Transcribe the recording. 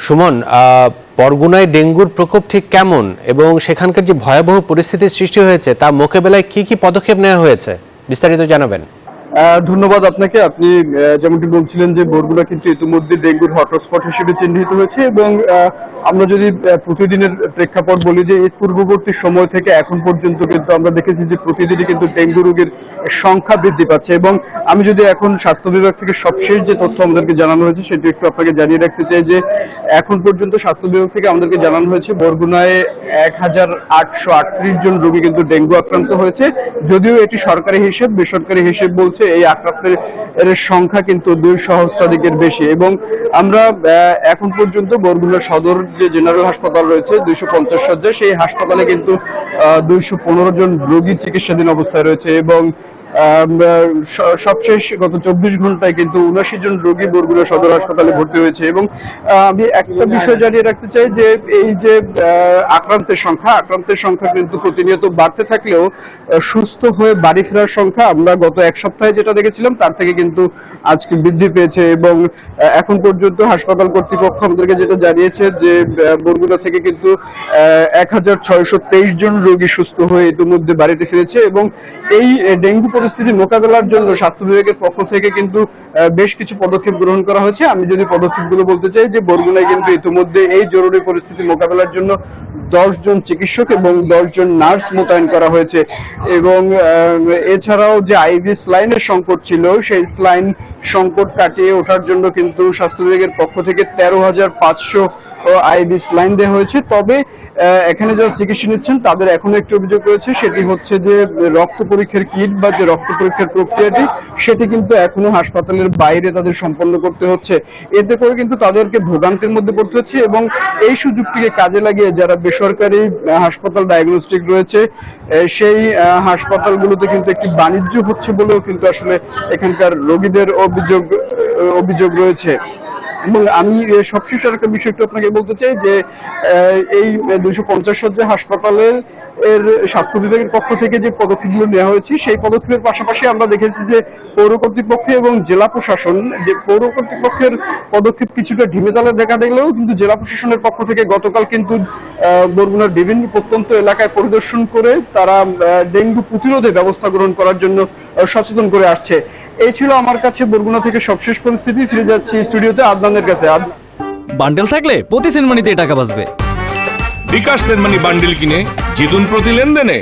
সুমন, বরগুনায় ডেঙ্গুর প্রকোপ ঠিক কেমন এবং সেখানকার যে ভয়াবহ পরিস্থিতির সৃষ্টি হয়েছে তা মোকাবেলায় কি কি পদক্ষেপ নেওয়া হয়েছে বিস্তারিত জানাবেন। ধন্যবাদ আপনাকে। আপনি যেমনটি বলছিলেন যে বরগুনা কিন্তু ইতিমধ্যে ডেঙ্গুর হটস্পট হিসেবে চিহ্নিত হয়েছে এবং আমরা যদি প্রতিদিনের প্রেক্ষাপট বলি যে এর পূর্ববর্তী সময় থেকে এখন পর্যন্ত কিন্তু আমরা দেখেছি যে প্রতিদিনই কিন্তু ডেঙ্গু রোগীর সংখ্যা বৃদ্ধি পাচ্ছে এবং আমি যদি এখন স্বাস্থ্য বিভাগ থেকে সবশেষ যে তথ্য আমাদেরকে জানানো হয়েছে সেটি একটু আপনাকে জানিয়ে রাখতে চাই যে এখন পর্যন্ত স্বাস্থ্য বিভাগ থেকে আমাদেরকে জানানো হয়েছে বরগুনায় 1838 জন রোগী কিন্তু ডেঙ্গু আক্রান্ত হয়েছে। যদিও এটি সরকারি হিসেব, বেসরকারি হিসেব বলছে এই আক্রান্তের সংখ্যা কিন্তু 2 সহস্রাধিকের বেশি এবং আমরা এখন পর্যন্ত বরগুনা সদর যে জেনারেল হাসপাতাল রয়েছে 250 শয্যা, সেই হাসপাতালে কিন্তু 215 জন রোগী চিকিৎসাধীন অবস্থায় রয়েছে এবং সবশেষ গত 24 ঘন্টায় কিন্তু 79 জন রোগী বরগুনা সদর হাসপাতালে ভর্তি হয়েছে এবং আমি একটা বিষয় জানিয়ে রাখতে চাই যে এই যে আক্রান্তের সংখ্যা কিন্তু প্রতিনিয়ত বাড়তে থাকলেও সুস্থ হয়ে বাড়ি ফেরার সংখ্যা আমরা গত এক সপ্তাহে যেটা দেখেছিলাম তার থেকে কিন্তু আজকে বৃদ্ধি পেয়েছে এবং এখন পর্যন্ত হাসপাতাল কর্তৃপক্ষ আমাদেরকে যেটা জানিয়েছে যে বরগুনা থেকে কিন্তু 1623 জন রোগী সুস্থ হয়ে ইতিমধ্যে বাড়িতে ফিরেছে এবং এই ডেঙ্গু পরিস্থিতি মোকাবেলার জন্য স্বাস্থ্য বিভাগের পক্ষ থেকে কিন্তু বেশ কিছু পদক্ষেপ গ্রহণ করা হয়েছে। আমি যদি পদক্ষেপগুলো বলতে চাই যে বরগুনায় কিন্তু ইতিমধ্যে এই জরুরি পরিস্থিতি মোকাবেলার জন্য 10 জন চিকিৎসক এবং 10 জন নার্স মোতায়েন করা হয়েছে এবং এছাড়াও যে আইভি স্লাইনের সংকট ছিল সেই স্লাইন সংকট কাটিয়ে ওঠার জন্য কিন্তু স্বাস্থ্য বিভাগের পক্ষ থেকে 13,500 আইভি স্লাইন দেওয়া হয়েছে। তবে এখানে যারা চিকিৎসা নিচ্ছেন তাদের এখনো একটি অভিযোগ রয়েছে, সেটি হচ্ছে যে রক্ত পরীক্ষার কিট বা যে রক্ত পরীক্ষার প্রক্রিয়াটি সেটি কিন্তু এখনো হাসপাতালের বাইরে তাদের সম্পন্ন করতে হচ্ছে। এতে করে কিন্তু তাদেরকে ভোগান্তির মধ্যে পড়তে হচ্ছে এবং এই সুযোগটিকে কাজে লাগিয়ে যারা বেসরকারি হাসপাতাল ডায়াগনস্টিক রয়েছে সেই হাসপাতালগুলোতে কিন্তু একটি বাণিজ্য হচ্ছে বলেও কিন্তু আসলে এখানকার রোগীদের অভিযোগ রয়েছে। এবং আমি সবশেষ আরেকটা বিষয় একটু আপনাকে বলতে চাই যে এই 250 শয্যা হাসপাতালের স্বাস্থ্য বিভাগের পক্ষ থেকে যে পদক্ষেপগুলো নেওয়া হয়েছে সেই পদক্ষেপের পাশাপাশি আমরা দেখেছি যে পৌর কর্তৃপক্ষ এবং জেলা প্রশাসন, যে পৌর কর্তৃপক্ষের পদক্ষেপ কিছুটা ঢিমেতালে দেখা দিলেও কিন্তু জেলা প্রশাসনের পক্ষ থেকে গতকাল কিন্তু বরগুনার বিভিন্ন প্রত্যন্ত এলাকায় পরিদর্শন করে তারা ডেঙ্গু প্রতিরোধে ব্যবস্থা গ্রহণ করার জন্য সচেতন করে আসছে। এই ছিল আমার কাছে বরগুনা থেকে সবশেষ পরিস্থিতি। ফিরে যাচ্ছি স্টুডিওতে আদনানের কাছে। বান্ডেল থাকলে প্রতি সেনমানিতে টাকা বাঁচবে। বিকাশ সেনমানি বান্ডেল কিনে জিতুন প্রতি লেনদেনে।